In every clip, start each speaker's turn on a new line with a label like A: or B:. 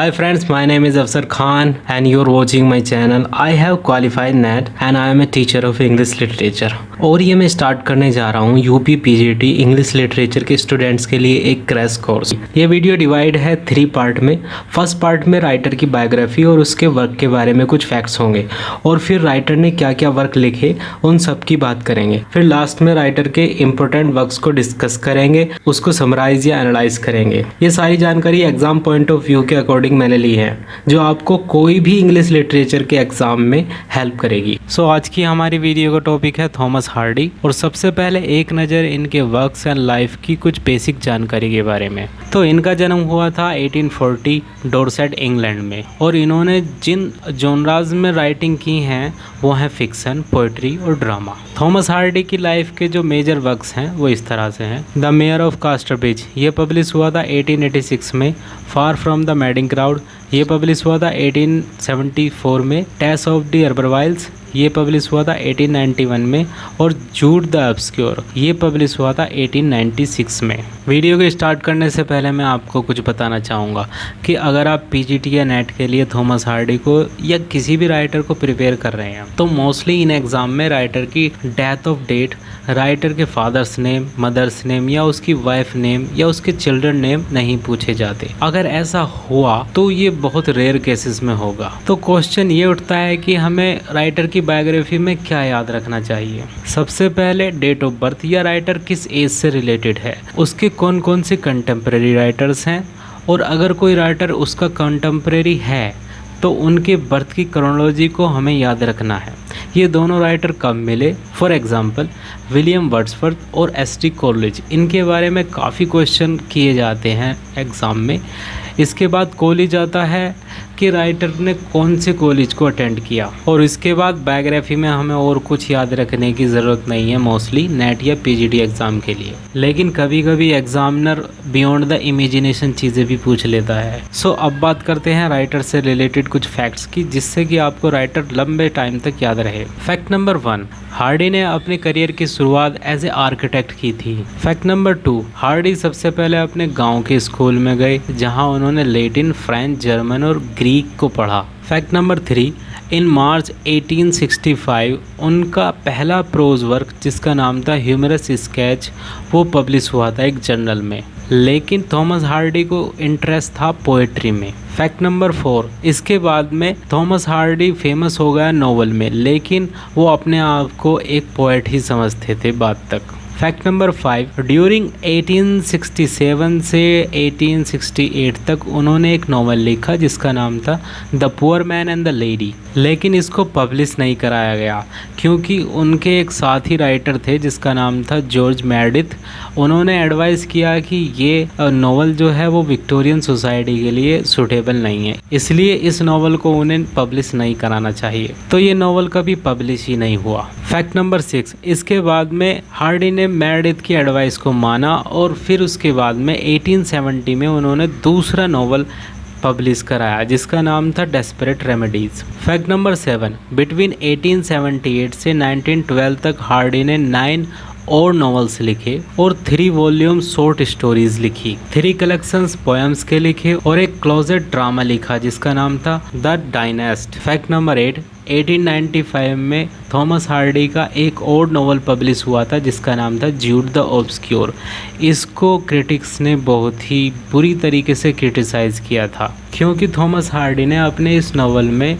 A: Hi friends, my name is Afsar Khan and you're watching my channel. I have qualified NET and I am a teacher of English literature. और ये मैं start करने जा रहा हूँ UP PGT English literature के students के लिए एक क्रैश कोर्स। ये वीडियो डिवाइड है 3 पार्ट में। फर्स्ट पार्ट में राइटर की बायोग्राफी और उसके वर्क के बारे में कुछ फैक्ट्स होंगे और फिर राइटर ने क्या क्या वर्क लिखे उन सब की बात करेंगे। फिर लास्ट में राइटर के इम्पोर्टेंट वर्क्स को डिस्कस करेंगे, उसको समराइज या एनालाइज करेंगे। ये सारी जानकारी एग्जाम पॉइंट ऑफ व्यू के अकॉर्डिंग मैंने ली है जो आपको कोई भी इंग्लिश लिटरेचर के एग्जाम में हेल्प करेगी। सो आज की हमारी वीडियो का टॉपिक है थॉमस हार्डी और सबसे पहले एक नज़र इनके वर्क्स एंड लाइफ की कुछ बेसिक जानकारी के बारे में। तो इनका जन्म हुआ था 1840 डोरसेट इंग्लैंड में और इन्होंने जिन जॉनराज में राइटिंग की हैं वो हैं फिक्सन, पोइट्री और ड्रामा। थॉमस हार्डी की लाइफ के जो मेजर वर्क्स हैं वो इस तरह से हैं। द मेयर ऑफ कास्टरब्रिज ये पब्लिश हुआ था 1886 में। Far from the madding crowd ये पब्लिश हुआ था 1874 में। टेस ऑफ द अर्बरवाइल्स ये पब्लिश हुआ था 1891 में और जूड द ऑब्सक्योर ये पब्लिश हुआ था 1896 में। वीडियो को स्टार्ट करने से पहले मैं आपको कुछ बताना चाहूँगा कि अगर आप पीजीटी या नेट के लिए थॉमस हार्डी को या किसी भी राइटर को प्रिपेयर कर रहे हैं तो मोस्टली इन एग्ज़ाम में राइटर की डेथ ऑफ डेट, राइटर के फादर्स नेम, मदर्स नेम या उसकी वाइफ नेम या उसके चिल्ड्रन नेम नहीं पूछे जाते। अगर ऐसा हुआ तो ये बहुत रेयर केसेस में होगा। तो क्वेश्चन ये उठता है कि हमें राइटर की बायोग्राफी में क्या याद रखना चाहिए। सबसे पहले डेट ऑफ बर्थ या राइटर किस एज से रिलेटेड है, उसके कौन कौन से कंटेम्प्रेरी राइटर्स हैं और अगर कोई राइटर उसका कंटेम्प्रेरी है तो उनके बर्थ की क्रोनोलॉजी को हमें याद रखना है। ये दोनों राइटर कब मिले, फॉर एग्जांपल विलियम वर्ड्सवर्थ और एस.टी. कॉलेज, इनके बारे में काफ़ी क्वेश्चन किए जाते हैं एग्ज़ाम में। इसके बाद कॉलेज आता है कि राइटर ने कौन से कॉलेज को अटेंड किया और इसके बाद बायोग्राफी में हमें और कुछ याद रखने की ज़रूरत नहीं है मोस्टली नेट या पीजीटी एग्ज़ाम के लिए। लेकिन कभी कभी एग्जामिनर बियॉन्ड द इमेजिनेशन चीज़ें भी पूछ लेता है। सो अब बात करते हैं राइटर से रिलेटेड कुछ फैक्ट्स की जिससे कि आपको राइटर लंबे टाइम तक याद रहे। फैक्ट नंबर 1, हार्डी ने अपने करियर की शुरुआत एज ए आर्किटेक्ट की थी। फैक्ट नंबर 2, हार्डी सबसे पहले अपने गांव के स्कूल में गए जहां उन्होंने लैटिन, फ्रेंच, जर्मन और ग्रीक को पढ़ा। फैक्ट नंबर 3, इन मार्च 1865 उनका पहला प्रोज वर्क जिसका नाम था ह्यूमरस स्केच वो पब्लिश हुआ था एक जर्नल में। लेकिन थॉमस हार्डी को इंटरेस्ट था पोएट्री में। फैक्ट नंबर 4, इसके बाद में थॉमस हार्डी फेमस हो गया नोवेल में, लेकिन वो अपने आप को एक पोएट ही समझते थे बाद तक। फैक्ट नंबर 5, ड्यूरिंग 1867 से 1868 तक उन्होंने एक नॉवल लिखा जिसका नाम था the poor man and the lady, लेकिन इसको पब्लिश नहीं कराया गया क्योंकि उनके एक साथी राइटर थे जिसका नाम था जॉर्ज मेरेडिथ। उन्होंने एडवाइस किया कि ये नॉवल जो है वो विक्टोरियन सोसाइटी के लिए सूटेबल नहीं है, इसलिए इस नॉवल को उन्हें पब्लिश नहीं कराना चाहिए। तो ये नॉवल कभी पब्लिश ही नहीं हुआ। फैक्ट नंबर 6, इसके बाद में हार्डी ने मेरेडिथ की एडवाइस को माना और फिर उसके बाद में 1870 में उन्होंने दूसरा नॉवल पब्लिश कराया जिसका नाम था desperate remedies. Fact number 7, between 1878 से 1912 तक हार्डी ने 9 और नॉवेल्स लिखे और 3 वॉल्यूम शॉर्ट स्टोरीज लिखी, 3 कलेक्शंस पोएम्स के लिखे और एक क्लोजेट ड्रामा लिखा जिसका नाम था द डायनेस्ट। फैक्ट नंबर 8, 1895 में थॉमस हार्डी का एक और नॉवल पब्लिश हुआ था जिसका नाम था जूड द ऑब्सक्योर। इसको क्रिटिक्स ने बहुत ही बुरी तरीके से क्रिटिसाइज़ किया था क्योंकि थॉमस हार्डी ने अपने इस नॉवल में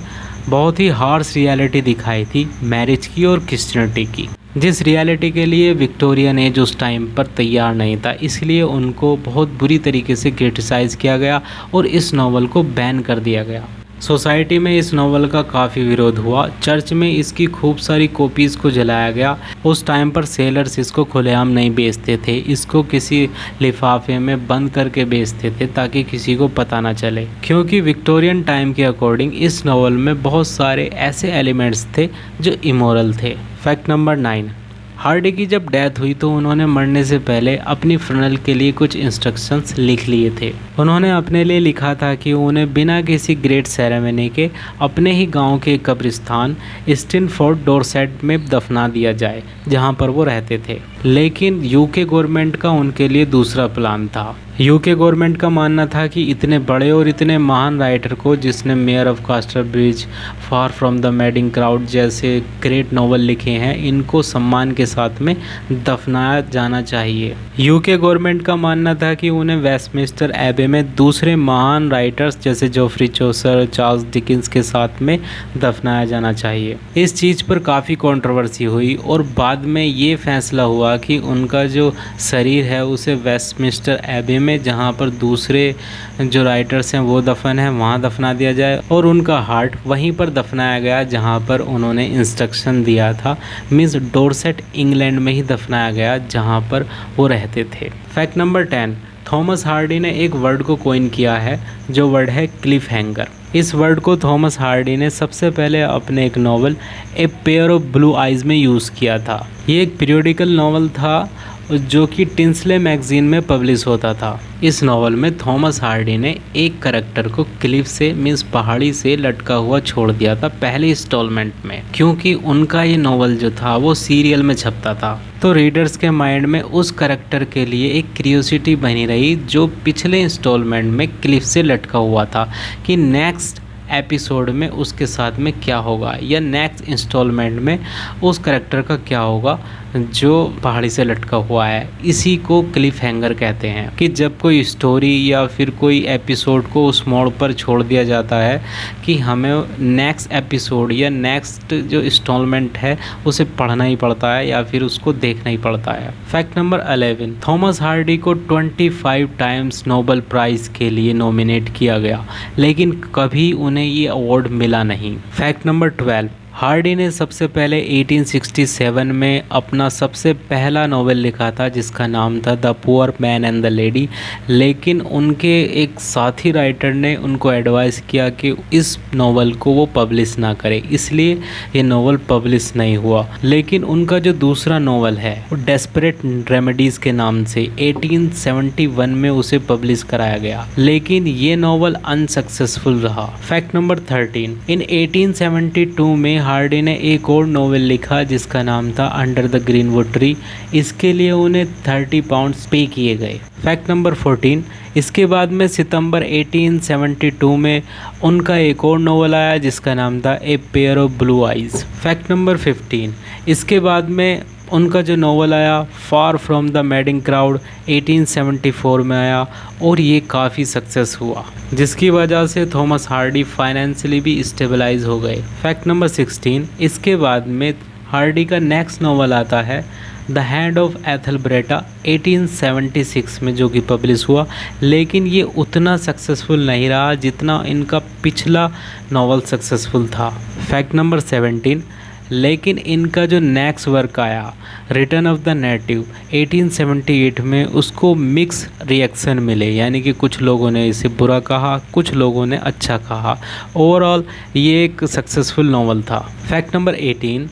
A: बहुत ही हार्श रियलिटी दिखाई थी मैरिज की और क्रिश्चियनिटी की, जिस रियलिटी के लिए विक्टोरियन एज उस टाइम पर तैयार नहीं था, इसलिए उनको बहुत बुरी तरीके से क्रिटिसाइज़ किया गया और इस नॉवल को बैन कर दिया गया। सोसाइटी में इस नॉवल का काफ़ी विरोध हुआ, चर्च में इसकी खूब सारी कॉपीज़ को जलाया गया। उस टाइम पर सेलर्स इसको खुलेआम नहीं बेचते थे, इसको किसी लिफाफे में बंद करके बेचते थे ताकि किसी को पता ना चले, क्योंकि विक्टोरियन टाइम के अकॉर्डिंग इस नॉवल में बहुत सारे ऐसे एलिमेंट्स थे जो इमोरल थे। फैक्ट नंबर 9, हार्डी की जब डेथ हुई तो उन्होंने मरने से पहले अपनी फ्यूनरल के लिए कुछ इंस्ट्रक्शंस लिख लिए थे। उन्होंने अपने लिए लिखा था कि उन्हें बिना किसी ग्रेट सेरेमनी के अपने ही गांव के कब्रिस्तान स्टिनफोर्ड डोरसेट में दफना दिया जाए जहां पर वो रहते थे। लेकिन यूके गवर्नमेंट का उनके लिए दूसरा प्लान था। यूके गवर्नमेंट का मानना था कि इतने बड़े और इतने महान राइटर को, जिसने mayor of कास्टरब्रिज, far from the madding crowd जैसे ग्रेट नॉवल लिखे हैं, इनको सम्मान के साथ में दफनाया जाना चाहिए। यूके गवर्नमेंट का मानना था कि उन्हें वेस्टमिंस्टर एबे में दूसरे महान राइटर्स जैसे जोफ्री चौसर, चार्ल्स डिकिंस के साथ में दफनाया जाना चाहिए। इस चीज़ पर काफ़ी कंट्रोवर्सी हुई और बाद में ये फैसला हुआ कि उनका जो शरीर है उसे वेस्टमिंस्टर एबे में, जहाँ पर दूसरे जो राइटर्स हैं वो दफन है, वहाँ दफना दिया जाए और उनका हार्ट वहीं पर दफनाया गया जहाँ पर उन्होंने इंस्ट्रक्शन दिया था। मीन्स डोरसेट इंग्लैंड में ही दफनाया गया जहाँ पर वो रहते थे। फैक्ट नंबर 10, थॉमस हार्डी ने एक वर्ड को कॉइन किया है जो वर्ड है क्लिफ हैंगर। इस वर्ड को थॉमस हार्डी ने सबसे पहले अपने एक novel A pair of blue eyes में यूज़ किया था। ये एक पीरियोडिकल नॉवल था जो कि टिंसले मैगजीन में पब्लिश होता था। इस नॉवल में थॉमस हार्डी ने एक करैक्टर को क्लिफ से मीन्स पहाड़ी से लटका हुआ छोड़ दिया था पहले इंस्टॉलमेंट में, क्योंकि उनका ये नॉवल जो था वो सीरियल में छपता था। तो रीडर्स के माइंड में उस करैक्टर के लिए एक क्यूरियोसिटी बनी रही जो पिछले इंस्टॉलमेंट में क्लिफ से लटका हुआ था कि नेक्स्ट एपिसोड में उसके साथ में क्या होगा या नेक्स्ट इंस्टॉलमेंट में उस करैक्टर का क्या होगा जो पहाड़ी से लटका हुआ है। इसी को क्लिफ हैंगर कहते हैं कि जब कोई स्टोरी या फिर कोई एपिसोड को उस मोड़ पर छोड़ दिया जाता है कि हमें नेक्स्ट एपिसोड या नेक्स्ट जो इंस्टॉलमेंट है उसे पढ़ना ही पड़ता है या फिर उसको देखना ही पड़ता है। फैक्ट नंबर 11, थॉमस हार्डी को 25 टाइम्स नोबेल प्राइज़ के लिए नॉमिनेट किया गया लेकिन कभी उन्हें ये अवार्ड मिला नहीं। फैक्ट नंबर 12, हार्डी ने सबसे पहले 1867 में अपना सबसे पहला नॉवेल लिखा था जिसका नाम था the poor man and the lady, लेकिन उनके एक साथी राइटर ने उनको एडवाइस किया कि इस नॉवेल को वो पब्लिश ना करे, इसलिए ये नॉवेल पब्लिश नहीं हुआ। लेकिन उनका जो दूसरा नॉवेल है वो डेस्परेट रेमेडीज़ के नाम से 1871 में उसे पब्लिश कराया गया, लेकिन ये नॉवेल अनसक्सेसफुल रहा। फैक्ट नंबर 13, इन 1872 में हार्डी ने एक और नॉवेल लिखा जिसका नाम था अंडर द ग्रीनवुड ट्री। इसके लिए उन्हें 30 पाउंड्स पे किए गए। फैक्ट नंबर 14, इसके बाद में सितंबर 1872 में उनका एक और नॉवेल आया जिसका नाम था ए pair of blue eyes. Fact number 15, इसके बाद में उनका जो नॉवल आया far from the madding crowd 1874 में आया और ये काफ़ी सक्सेस हुआ जिसकी वजह से थॉमस हार्डी फाइनेंशियली भी स्टेबलाइज हो गए। फैक्ट नंबर 16, इसके बाद में हार्डी का नेक्स्ट नॉवल आता है द हैंड ऑफ एथलब्रेटा 1876 में, जो कि पब्लिश हुआ, लेकिन ये उतना सक्सेसफुल नहीं रहा जितना इनका पिछला नॉवल सक्सेसफुल था। फैक्ट नंबर 17, लेकिन इनका जो नेक्स्ट वर्क आया रिटर्न ऑफ द नेटिव 1878 में उसको मिक्स रिएक्शन मिले, यानी कि कुछ लोगों ने इसे बुरा कहा, कुछ लोगों ने अच्छा कहा। ओवरऑल ये एक सक्सेसफुल नॉवल था। फैक्ट नंबर 18,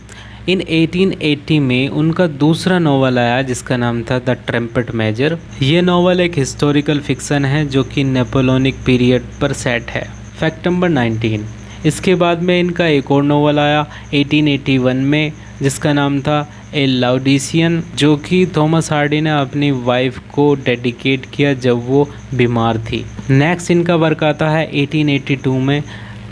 A: इन 1880 में उनका दूसरा नॉवल आया जिसका नाम था द ट्रम्पेट मेजर। ये नॉवल एक हिस्टोरिकल फिक्सन है जो कि नेपोलियनिक पीरियड पर सेट है। फैक्ट नंबर 19, इसके बाद में इनका एक और नॉवल आया 1881 में जिसका नाम था ए लाउडिसियन, जो कि थॉमस हार्डी ने अपनी वाइफ को डेडिकेट किया जब वो बीमार थी। नेक्स्ट इनका वर्क आता है 1882 में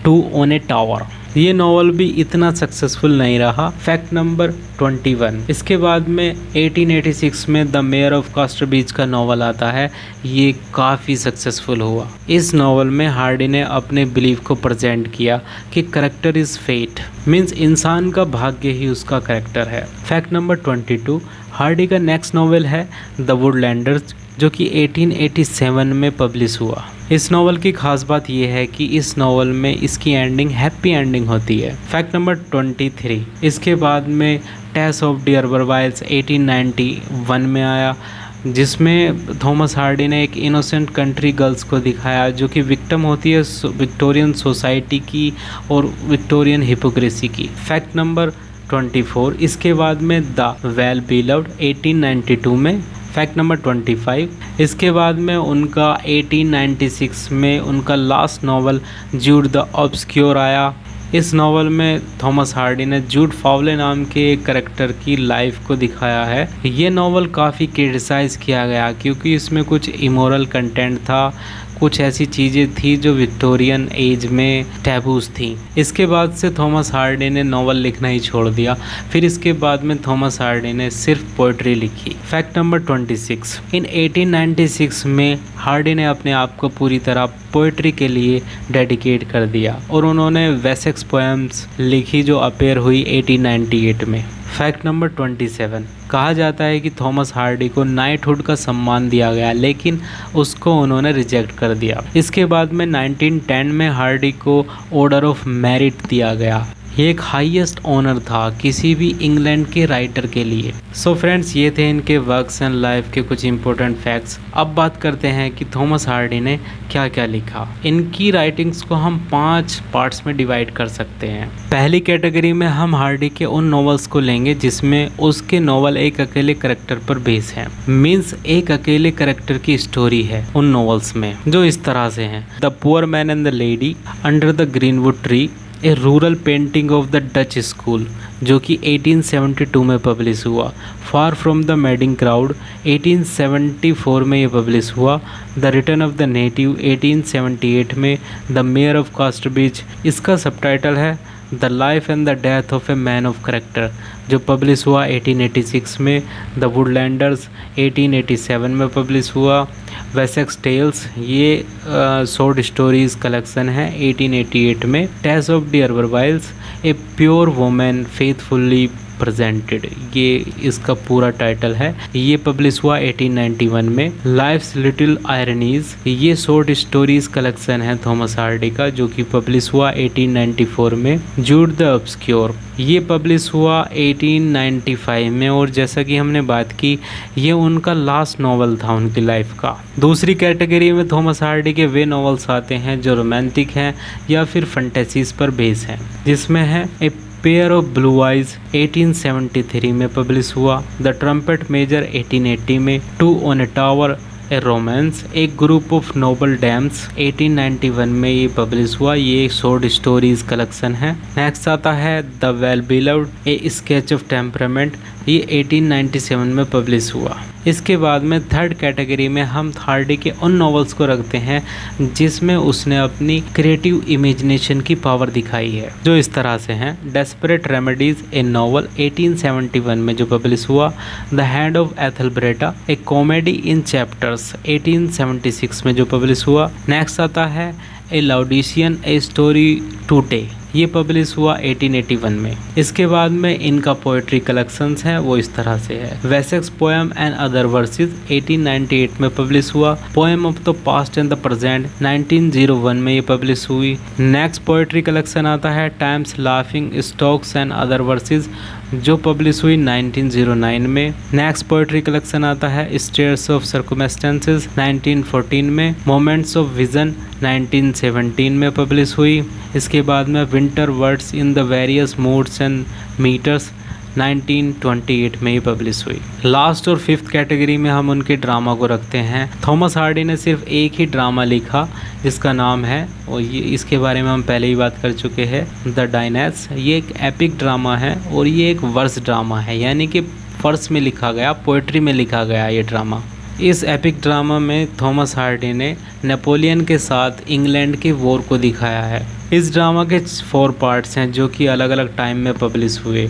A: टू ऑन ए टावर। ये नॉवल भी इतना सक्सेसफुल नहीं रहा। फैक्ट नंबर 21, इसके बाद में 1886 में द मेयर ऑफ कास्टरब्रिज का नॉवल आता है। ये काफ़ी सक्सेसफुल हुआ। इस नॉवल में हार्डी ने अपने बिलीफ को प्रेजेंट किया कि करेक्टर इज़ फेट, मीन्स इंसान का भाग्य ही उसका करेक्टर है। फैक्ट नंबर 22, हार्डी का नेक्स्ट नॉवल है द वुडलैंडर्स जो कि 1887 में पब्लिश हुआ। इस नॉवल की खास बात यह है कि इस नॉवल में इसकी एंडिंग हैप्पी एंडिंग होती है। फैक्ट नंबर 23, इसके बाद में टेस ऑफ डियरबरवाइल्स 1891 में आया जिसमें थॉमस हार्डी ने एक इनोसेंट कंट्री गर्ल्स को दिखाया जो कि विक्टिम होती है विक्टोरियन सोसाइटी की और विक्टोरियन हिपोक्रेसी की। फैक्ट नंबर 24, इसके बाद में द वेल बिलव्ड 1892 में। फैक्ट नंबर 25, इसके बाद में उनका 1896 में उनका last novel Jude the obscure आया। इस नॉवल में थॉमस हार्डी ने जूड फावले नाम के एक करेक्टर की लाइफ को दिखाया है। ये नॉवल काफ़ी क्रिटिसाइज़ किया गया क्योंकि इसमें कुछ इमोरल कंटेंट था, कुछ ऐसी चीज़ें थी जो विक्टोरियन एज में टैबूज थी। इसके बाद से थॉमस हार्डी ने नॉवल लिखना ही छोड़ दिया। फिर इसके बाद में थॉमस हार्डी ने सिर्फ पोइट्री लिखी। फैक्ट नंबर 26, इन 1896 में हार्डी ने अपने आप को पूरी तरह पोइट्री के लिए डेडिकेट कर दिया और उन्होंने वेसेक्स पोएम्स लिखी जो अपेयर हुई 1898 में। फैक्ट नंबर 27, कहा जाता है कि थॉमस हार्डी को नाइटहुड का सम्मान दिया गया लेकिन उसको उन्होंने रिजेक्ट कर दिया। इसके बाद में 1910 में हार्डी को ऑर्डर ऑफ मेरिट दिया गया। ये एक हाईएस्ट ऑनर था किसी भी इंग्लैंड के राइटर के लिए। सो फ्रेंड्स, ये थे इनके वर्क्स एंड लाइफ के कुछ इंपॉर्टेंट फैक्ट्स। अब बात करते हैं कि थॉमस हार्डी ने क्या क्या लिखा। इनकी राइटिंग्स को हम 5 पार्ट्स में डिवाइड कर सकते हैं। पहली कैटेगरी में हम हार्डी के उन नॉवेल्स को लेंगे जिसमें उसके नॉवल एक अकेले करेक्टर पर बेस है। मीन्स एक अकेले करेक्टर की स्टोरी है उन नॉवेल्स में, जो इस तरह से हैं: the poor man and the lady, under the greenwood tree, A rural painting of the Dutch school जो कि 1872 में पब्लिश हुआ, far from the madding crowd 1874 में ये पब्लिश हुआ, the return of the native 1878 में, द मेयर ऑफ कास्टरब्रिज, इसका subtitle है the life and the death of a man of character जो पब्लिश हुआ 1886 में, द वुडलैंडर्स 1887 में पब्लिश हुआ, वेसेक्स टेल्स ये शॉर्ट स्टोरीज कलेक्शन है 1888 में, Tess of the Urbervilles a pure woman faithfully presented ये इसका पूरा टाइटल है, ये पब्लिश हुआ 1891 में, लाइफ्स लिटिल आयरनीज ये शॉर्ट स्टोरीज कलेक्शन है थॉमस हार्डी का जो कि पब्लिश हुआ 1894 में, जूड द ऑब्सक्योर ये पब्लिश हुआ 1895 में और जैसा कि हमने बात की ये उनका लास्ट नॉवल था उनकी लाइफ का। दूसरी कैटेगरी में थॉमस हार्डी के वे नॉवेल्स आते हैं जो रोमांटिक हैं या फिर फंटेसीज पर बेस हैं, जिसमें है a pair of blue eyes 1873 में पब्लिश हुआ, द ट्रम्पेट मेजर 1880 में, two on a tower a romance, एक ग्रुप ऑफ नोबल डैम्स 1891 में ये पब्लिश हुआ, ये एक शॉर्ट स्टोरीज कलेक्शन है। नेक्स्ट आता है the well beloved a sketch of temperament, ये 1897 में पब्लिश हुआ। इसके बाद में थर्ड कैटेगरी में हम हार्डी के उन नॉवेल्स को रखते हैं जिसमें उसने अपनी क्रिएटिव इमेजिनेशन की पावर दिखाई है, जो इस तरह से हैं: डेस्परेट रेमेडीज ए नॉवल 1871 में जो पब्लिश हुआ, the hand of Ethelberta a comedy in chapters 1876 में जो पब्लिश हुआ। नेक्स्ट आता है a Laodicean a story today, ये पब्लिश हुआ 1881 में। इसके बाद में इनका पोएट्री कलेक्शंस हैं वो इस तरह से है: Wessex poem and other versus 1898 में पब्लिश हुआ, poem of the past and the present 1901 में ये पब्लिश हुई। नेक्स्ट पोएट्री कलेक्शन आता है times laughing stocks and other versus जो पब्लिश हुई 1909 में। नेक्स्ट पोएट्री कलेक्शन आता है स्टेयर्स ऑफ सर्कमस्टेंसेस 1914 में, मोमेंट्स ऑफ विजन 1917 में पब्लिश हुई। इसके बाद में winter words in the various moods and metres 1928 में ही पब्लिश हुई। लास्ट और फिफ्थ कैटेगरी में हम उनके ड्रामा को रखते हैं। थॉमस हार्डी ने सिर्फ एक ही ड्रामा लिखा जिसका नाम है, और ये इसके बारे में हम पहले ही बात कर चुके हैं, द डायनेस। ये एक एपिक ड्रामा है और ये एक वर्स ड्रामा है, यानी कि वर्स में लिखा गया, पोएट्री में लिखा गया ये ड्रामा। इस एपिक ड्रामा में थॉमस हार्डी ने नेपोलियन के साथ इंग्लैंड के वॉर को दिखाया है। इस ड्रामा के 4 पार्ट्स हैं जो कि अलग अलग टाइम में पब्लिश हुए।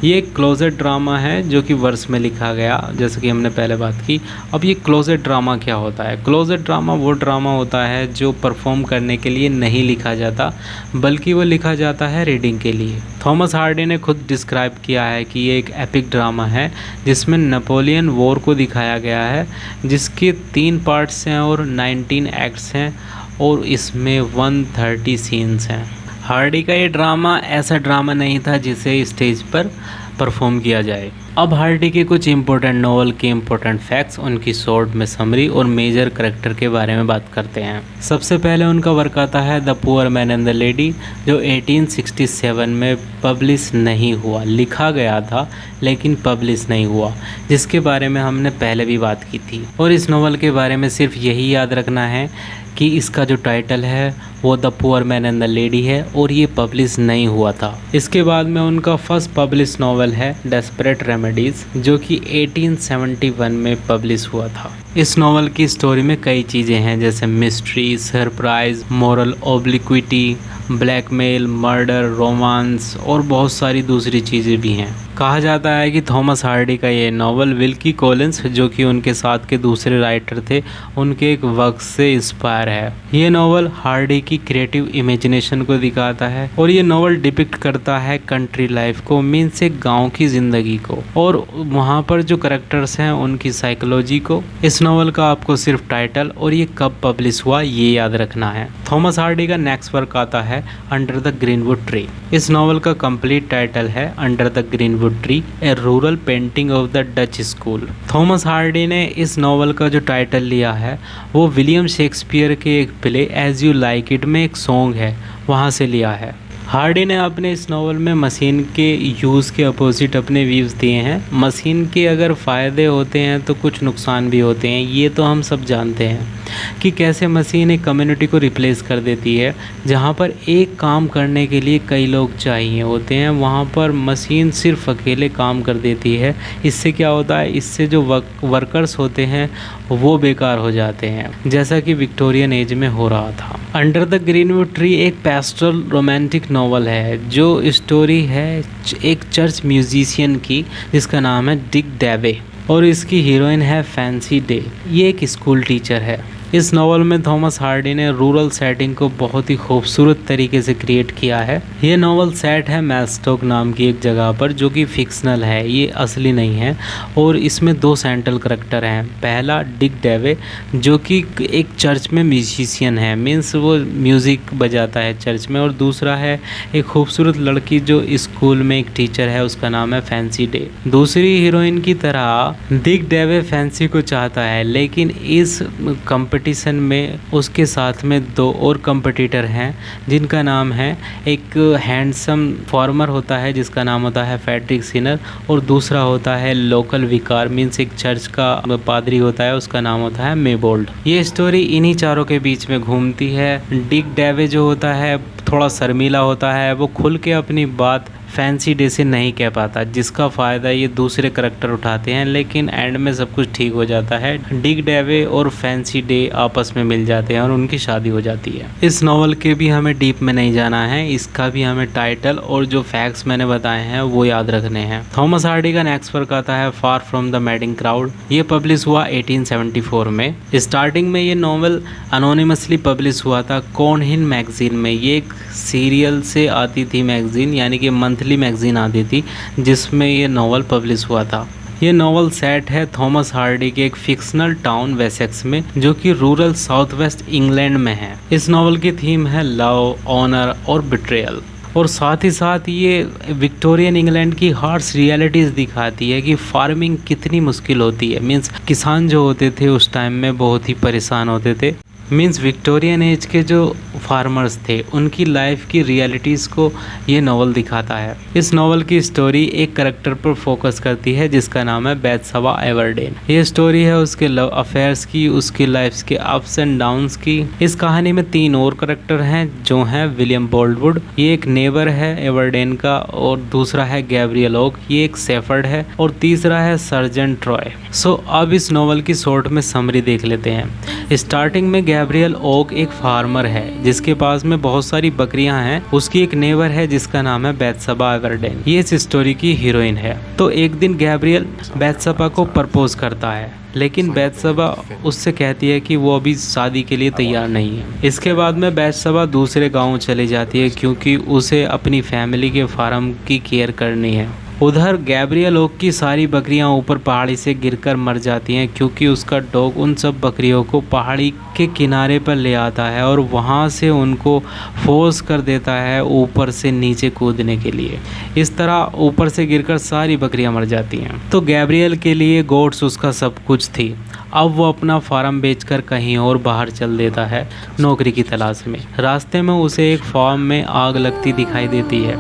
A: ये एक क्लोजेट ड्रामा है जो कि वर्स में लिखा गया, जैसे कि हमने पहले बात की। अब ये क्लोजेट ड्रामा क्या होता है? क्लोजेट ड्रामा वो ड्रामा होता है जो परफॉर्म करने के लिए नहीं लिखा जाता, बल्कि वो लिखा जाता है रीडिंग के लिए। थॉमस हार्डी ने खुद डिस्क्राइब किया है कि ये एक एपिक ड्रामा है जिसमें नेपोलियन वॉर को दिखाया गया है, जिसके 3 पार्ट्स हैं और 19 एक्ट्स हैं और इसमें 130 सीन्स हैं। हार्डी का ये ड्रामा ऐसा ड्रामा नहीं था जिसे स्टेज पर परफॉर्म किया जाए। अब हार्डी के कुछ इंपॉर्टेंट नॉवल के इंपॉर्टेंट फैक्ट्स, उनकी शॉर्ट में समरी और मेजर करेक्टर के बारे में बात करते हैं। सबसे पहले उनका वर्क आता है the poor man and the lady, जो 1867 में पब्लिश नहीं हुआ। लिखा गया था लेकिन पब्लिश नहीं हुआ, जिसके बारे में हमने पहले भी बात की थी। और इस नॉवल के बारे में सिर्फ यही याद रखना है कि इसका जो टाइटल है वो the poor man and the lady है और ये पब्लिश नहीं हुआ था। इसके बाद में उनका फर्स्ट पब्लिश नॉवल है डेस्परेट रेमेडीज़, जो कि 1871 में पब्लिश हुआ था। इस नॉवल की स्टोरी में कई चीज़ें हैं, जैसे mystery, surprise, moral obliquity, blackmail, murder, romance और बहुत सारी दूसरी चीज़ें भी हैं। कहा जाता है कि थॉमस हार्डी का ये नॉवल विल्की कॉलिंस, जो कि उनके साथ के दूसरे राइटर थे, उनके एक वर्क से इंस्पायर है। ये नॉवल हार्डी की क्रिएटिव इमेजिनेशन को दिखाता है और ये नॉवल डिपिक्ट करता है कंट्री लाइफ को, मीन्स एक गांव की ज़िंदगी को, और वहाँ पर जो करेक्टर्स हैं उनकी साइकोलॉजी को। इस नॉवल का आपको सिर्फ टाइटल और ये कब पब्लिश हुआ ये याद रखना है। थॉमस हार्डी का नेक्स्ट वर्क आता है अंडर द ग्रीनवुड ट्री। इस नॉवल का कंप्लीट टाइटल है under the greenwood tree, A rural painting of the Dutch school. Thomas Hardy ने इस नॉवल का जो टाइटल लिया है वो विलियम शेक्सपियर के एक play as you like it में एक सॉन्ग है, वहाँ से लिया है। हार्डी ने अपने इस नॉवल में मशीन के यूज़ के अपोजिट अपने व्यूज़ दिए हैं। मशीन के अगर फ़ायदे होते हैं तो कुछ नुकसान भी होते हैं, ये तो हम सब जानते हैं कि कैसे मशीन एक कम्युनिटी को रिप्लेस कर देती है। जहाँ पर एक काम करने के लिए कई लोग चाहिए होते हैं, वहाँ पर मशीन सिर्फ अकेले काम कर देती है। इससे क्या होता है, इससे जो वर्कर्स होते हैं वो बेकार हो जाते हैं, जैसा कि विक्टोरियन एज में हो रहा था। अंडर द ग्रीनवुड ट्री एक पेस्टल रोमांटिक नॉवल है, जो स्टोरी है एक चर्च म्यूजिशियन की, जिसका नाम है डिक डेवे, और इसकी हीरोइन है फैंसी डे। ये एक स्कूल टीचर है। इस नॉवल में थॉमस हार्डी ने रूरल सेटिंग को बहुत ही खूबसूरत तरीके से क्रिएट किया है। ये नॉवल सेट है मैस्टोक नाम की एक जगह पर, जो कि फिक्शनल है, ये असली नहीं है। और इसमें दो सेंट्रल करैक्टर हैं। पहला डिक डेवे, जो कि एक चर्च में म्यूजिशियन है, मीन्स वो म्यूज़िक बजाता है चर्च में। और दूसरा है एक खूबसूरत लड़की जो स्कूल में एक टीचर है, उसका नाम है फैंसी डे। दूसरी हीरोइन की तरह डिक डेवे फैंसी को चाहता है, लेकिन इस कंपटीशन में उसके साथ में दो और कंपटीटर हैं, जिनका नाम है, एक हैंडसम फार्मर होता है जिसका नाम होता है फैट्रिक सिनर, और दूसरा होता है लोकल विकार, मीन्स एक चर्च का पादरी होता है, उसका नाम होता है मेबोल्ड। ये स्टोरी इन्हीं चारों के बीच में घूमती है। डिक डेवे जो होता है थोड़ा शर्मीला होता है, वो खुल के अपनी बात फैंसी डे से नहीं कह पाता, जिसका फ़ायदा ये दूसरे करैक्टर उठाते हैं, लेकिन एंड में सब कुछ ठीक हो जाता है। डिक डेवे और फैंसी डे आपस में मिल जाते हैं और उनकी शादी हो जाती है। इस नॉवल के भी हमें डीप में नहीं जाना है, इसका भी हमें टाइटल और जो फैक्ट्स मैंने बताए हैं वो याद रखने हैं। थॉमस हार्डी का नेक्स्ट वर्क आता है far from the madding crowd. ये पब्लिश हुआ 1874 में। स्टार्टिंग में ये नॉवल अनोनिमसली पब्लिश हुआ था कॉर्नहिल मैगजीन में। ये एक सीरियल से आती थी मैगजीन, यानी कि मंथली मैगजीन आती थी, जिसमें ये नॉवल पब्लिश हुआ था। ये नॉवल सेट है थॉमस हार्डी के एक फिक्शनल टाउन वेसेक्स में, जो कि रूरल साउथ वेस्ट इंग्लैंड में है। इस नॉवल की थीम है लव, ऑनर और बिट्रेयल, और साथ ही साथ ये विक्टोरियन इंग्लैंड की हार्श रियलिटीज़ दिखाती है कि फार्मिंग कितनी मुश्किल होती है। मीन्स किसान जो होते थे उस टाइम में बहुत ही परेशान होते थे। मीन्स विक्टोरियन एज के जो फार्मर्स थे उनकी लाइफ की रियलिटीज़ को ये नॉवल दिखाता है। इस नॉवल की स्टोरी एक करेक्टर पर फोकस करती है, जिसका नाम है बैथशबा एवरडेन। ये स्टोरी है उसके लव अफेयर्स की, उसकी लाइफ के अप्स एंड डाउन्स की। इस कहानी में तीन और करेक्टर हैं, जो हैं विलियम बोल्डवुड, ये एक नेबर है एवरडेन का, और दूसरा है गैब्रियल ओक, ये एक शेफर्ड है, और तीसरा है सर्जेंट ट्रॉय। सो अब इस नॉवल की शॉर्ट में समरी देख लेते हैं। स्टार्टिंग में गैब्रियल ओक एक फार्मर है जिसके पास में बहुत सारी बकरियां हैं। उसकी एक नेबर है जिसका नाम है बैथशबा एवरडेन, ये इस स्टोरी की हीरोइन है। तो एक दिन गैब्रियल बैथशबा को प्रपोज करता है, लेकिन बैथशबा उससे कहती है कि वो अभी शादी के लिए तैयार नहीं है। इसके बाद में बैथशबा दूसरे गांव चली जाती है, क्योंकि उसे अपनी फैमिली के फार्म की केयर करनी है। उधर गैब्रियल ओक की सारी बकरियां ऊपर पहाड़ी से गिरकर मर जाती हैं क्योंकि उसका डॉग उन सब बकरियों को पहाड़ी के किनारे पर ले आता है और वहां से उनको फोर्स कर देता है ऊपर से नीचे कूदने के लिए। इस तरह ऊपर से गिरकर सारी बकरियां मर जाती हैं। तो गैब्रियल के लिए गोट्स उसका सब कुछ थी। अब वो अपना फार्म बेचकर कहीं और बाहर चल देता है नौकरी की तलाश में। रास्ते में उसे एक फार्म में आग लगती दिखाई देती है,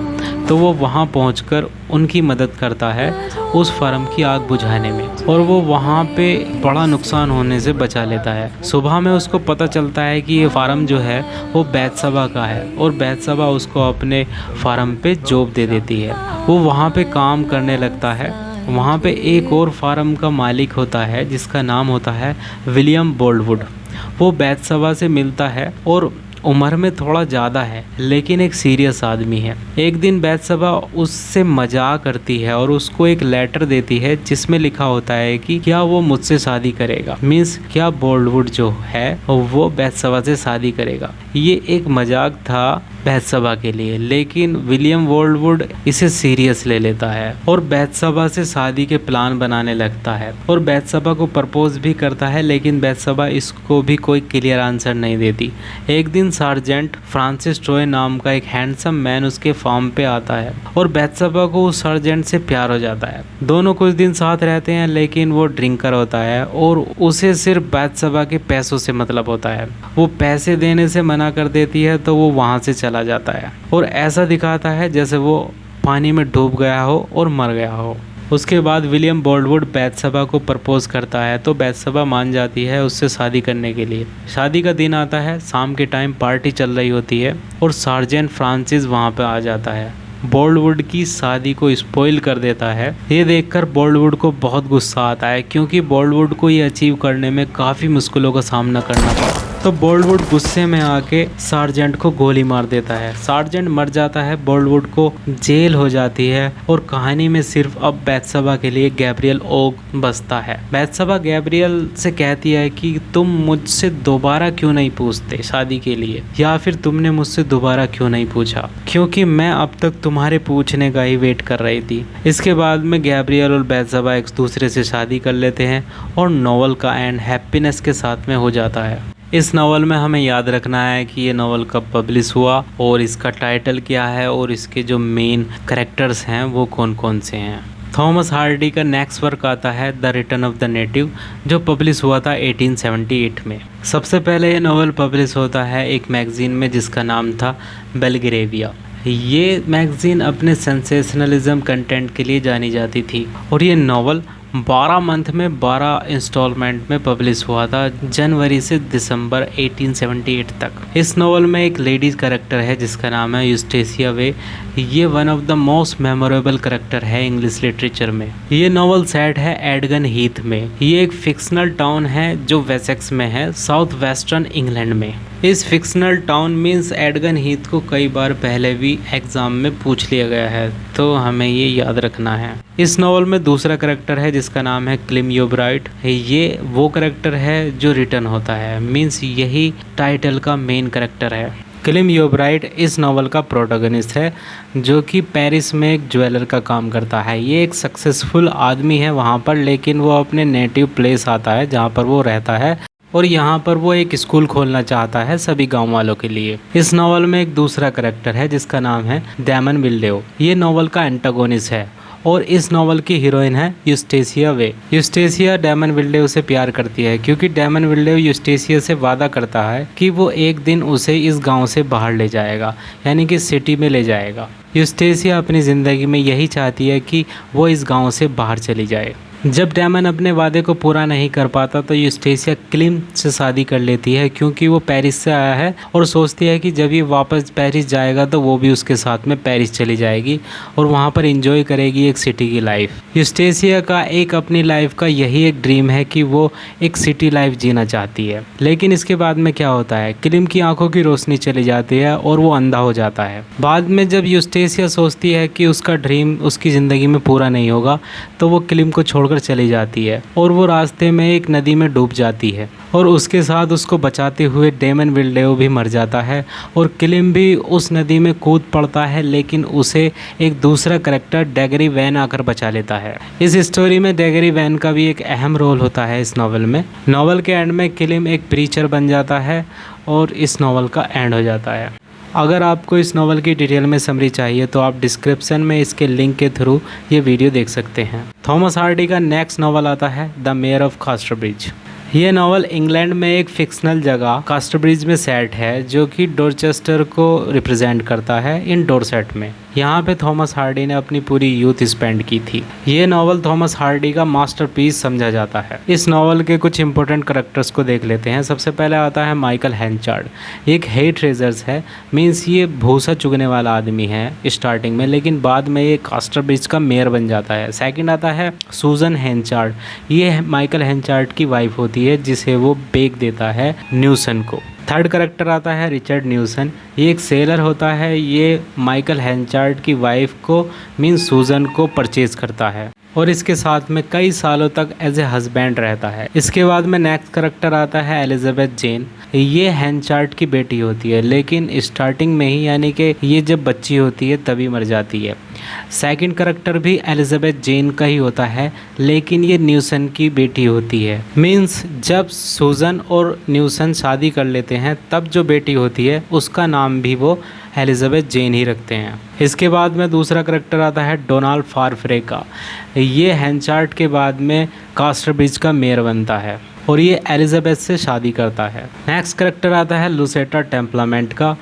A: तो वो वहाँ पहुंचकर उनकी मदद करता है उस फार्म की आग बुझाने में और वो वहाँ पे बड़ा नुकसान होने से बचा लेता है। सुबह में उसको पता चलता है कि ये फार्म जो है वो बैतसबा का है और बैतसबा उसको अपने फार्म पे जॉब दे देती है। वो वहाँ पे काम करने लगता है। वहाँ पे एक और फार्म का मालिक होता है जिसका नाम होता है विलियम बोल्डवुड। वो बैतसबा से मिलता है और उम्र में थोड़ा ज़्यादा है लेकिन एक सीरियस आदमी है। एक दिन बैतसबा उससे मजाक करती है और उसको एक लेटर देती है जिसमें लिखा होता है कि क्या वो मुझसे शादी करेगा, मीन्स क्या बोल्डवुड जो है वो बैतसबा से शादी करेगा। ये एक मजाक था बैतसबा के लिए, लेकिन विलियम बोल्डवुड इसे सीरियस ले लेता है और बैतसबा से शादी के प्लान बनाने लगता है और बैतसबा को प्रपोज भी करता है, लेकिन बैतसबा इसको भी कोई क्लियर आंसर नहीं देती। एक दिन सार्जेंट फ्रांसिस ट्रॉय नाम का एक हैंडसम मैन उसके फार्म पे आता है और बैतसबा को उस सार्जेंट से प्यार हो जाता है। दोनों कुछ दिन साथ रहते हैं, लेकिन वो ड्रिंकर होता है और उसे सिर्फ बैतसबा के पैसों से मतलब होता है। वो पैसे देने से मना कर देती है तो वो वहाँ से चला जाता है और ऐसा दिखाता है जैसे वो पानी में डूब गया हो और मर गया हो। उसके बाद विलियम बोल्डवुड बैतसबा को प्रपोज करता है तो बैतसबा मान जाती है उससे शादी करने के लिए। शादी का दिन आता है, शाम के टाइम पार्टी चल रही होती है और सार्जेंट फ्रांसिस वहाँ पे आ जाता है। बोल्डवुड की शादी को स्पॉइल कर देता है। ये देखकर बोल्डवुड को बहुत गुस्सा आता है क्योंकि बोल्डवुड को ये अचीव करने में काफ़ी मुश्किलों का सामना करना पड़ा। तो बोल्डवुड गुस्से में आके सार्जेंट को गोली मार देता है। सार्जेंट मर जाता है, बोल्डवुड को जेल हो जाती है और कहानी में सिर्फ अब बैतसबा के लिए गैब्रियल ओक बचता है। बैतसबा गैब्रियल से कहती है कि तुम मुझसे दोबारा क्यों नहीं पूछते शादी के लिए, या फिर तुमने मुझसे दोबारा क्यों नहीं पूछा, क्योंकि मैं अब तक तुम्हारे पूछने का ही वेट कर रही थी। इसके बाद में गैब्रियल और बैतसबा एक दूसरे से शादी कर लेते हैं और नॉवल का एंड हैप्पीनेस के साथ में हो जाता है। इस नावल में हमें याद रखना है कि ये नावल कब पब्लिश हुआ और इसका टाइटल क्या है और इसके जो मेन कैरेक्टर्स हैं वो कौन कौन से हैं। थॉमस हार्डी का नेक्स्ट वर्क आता है the return of the native, जो पब्लिश हुआ था 1878 में। सबसे पहले ये नावल पब्लिश होता है एक मैगज़ीन में जिसका नाम था बेलग्रेविया। ये मैगज़ीन अपने सेंसेशनलिज्म कंटेंट के लिए जानी जाती थी और ये नावल 12 मंथ में 12 इंस्टॉलमेंट में पब्लिश हुआ था, जनवरी से दिसंबर 1878 तक। इस नावल में एक लेडीज़ कैरेक्टर है जिसका नाम है यूस्टेसिया वे। ये one of the most memorable character है इंग्लिश लिटरेचर में। ये नावल सेट है एडगन हीथ में। ये एक फिक्शनल टाउन है जो वेसेक्स में है, साउथ वेस्टर्न इंग्लैंड में। इस फिक्शनल टाउन मीन्स एडगन हीथ को कई बार पहले भी एग्जाम में पूछ लिया गया है, तो हमें ये याद रखना है। इस नावल में दूसरा कैरेक्टर है जिसका नाम है क्लिम योब्राइट। ये वो कैरेक्टर है जो रिटर्न होता है, मीन्स यही टाइटल का मेन कैरेक्टर है। क्लिम योब्राइट इस नावल का प्रोटोगनिस्ट है जो कि पेरिस में एक ज्वेलर का काम करता है। ये एक सक्सेसफुल आदमी है वहाँ पर, लेकिन वो अपने नेटिव प्लेस आता है जहाँ पर वो रहता है और यहाँ पर वो एक स्कूल खोलना चाहता है सभी गांव वालों के लिए। इस नावल में एक दूसरा कैरेक्टर है जिसका नाम है डैमन विल्डेव। ये नावल का एंटागोनिस्ट है और इस नावल की हीरोइन है यूस्टेसिया वे। यूस्टेसिया डैमन विल्डेव से प्यार करती है क्योंकि डैमन विल्डेव यूस्टेसिया से वादा करता है कि वो एक दिन उसे इस गांव से बाहर ले जाएगा, यानी कि सिटी में ले जाएगा। यूस्टेसिया अपनी ज़िंदगी में यही चाहती है कि वो इस गांव से बाहर चली जाए। जब डैमन अपने वादे को पूरा नहीं कर पाता तो यूस्टेसिया क्लिम से शादी कर लेती है क्योंकि वो पेरिस से आया है और सोचती है कि जब ये वापस पेरिस जाएगा तो वो भी उसके साथ में पेरिस चली जाएगी और वहाँ पर एंजॉय करेगी एक सिटी की लाइफ। यूस्टेसिया का एक अपनी लाइफ का यही एक ड्रीम है कि वो एक सिटी लाइफ जीना चाहती है। लेकिन इसके बाद में क्या होता है, क्लिम की आंखों की रोशनी चली जाती है और वो अंधा हो जाता है। बाद में जब यूस्टेसिया सोचती है कि उसका ड्रीम उसकी ज़िंदगी में पूरा नहीं होगा तो वो क्लिम को छोड़कर छोड़कर चली जाती है और वो रास्ते में एक नदी में डूब जाती है और उसके साथ उसको बचाते हुए डेमन विल्डेव भी मर जाता है और किलिम भी उस नदी में कूद पड़ता है, लेकिन उसे एक दूसरा करैक्टर डेगरी वैन आकर बचा लेता है। इस स्टोरी में डेगरी वैन का भी एक अहम रोल होता है इस नॉवल में। नॉवल के एंड में किलिम एक प्रीचर बन जाता है और इस नॉवल का एंड हो जाता है। अगर आपको इस नॉवल की डिटेल में समरी चाहिए तो आप डिस्क्रिप्शन में इसके लिंक के थ्रू ये वीडियो देख सकते हैं। थॉमस हार्डी का नेक्स्ट नॉवल आता है द मेयर ऑफ कास्टरब्रिज। ये नॉवल इंग्लैंड में एक फिक्शनल जगह कास्टरब्रिज में सेट है जो कि डोरचेस्टर को रिप्रेजेंट करता है इन डोरसेट में। यहाँ पे थॉमस हार्डी ने अपनी पूरी यूथ स्पेंड की थी। ये नॉवल थॉमस हार्डी का मास्टरपीस समझा जाता है। इस नॉवल के कुछ इंपॉर्टेंट करैक्टर्स को देख लेते हैं। सबसे पहले आता है माइकल हेंचार्ड। एक हेट रेजर्स है, मीन्स ये भूसा चुगने वाला आदमी है स्टार्टिंग में, लेकिन बाद में ये कास्टरब्रिज का मेयर बन जाता है। सेकंड आता है सूजन हेंचार्ड। ये माइकल हेंचार्ड की वाइफ होती है जिसे वो बेच देता है न्यूसन को। थर्ड करेक्टर आता है रिचर्ड न्यूसन। ये एक सेलर होता है। ये माइकल हेंचार्ड की वाइफ को मीन सूजन को परचेज करता है और इसके साथ में कई सालों तक एज ए हस्बैंड रहता है। इसके बाद में नेक्स्ट करेक्टर आता है एलिजाबेथ जेन। ये हेंचार्ड की बेटी होती है, लेकिन स्टार्टिंग में ही यानी कि ये जब बच्ची होती है तभी मर जाती है। सेकंड करेक्टर भी एलिजाबेथ जेन का ही होता है, लेकिन ये न्यूसन की बेटी होती है। मीन्स जब सूजन और न्यूसन शादी कर लेते हैं तब जो बेटी होती है उसका नाम भी वो एलिजाबेथ जेन ही रखते हैं। इसके बाद में दूसरा करेक्टर आता है डोनाल्ड फारफ्रे का। ये हेंचार्ड के बाद में कास्टरब्रिज का मेयर बनता है और ये एलिजाबेथ से शादी करता है। नेक्स्ट करेक्टर आता है लुसेटा टेम्पलामेंट का।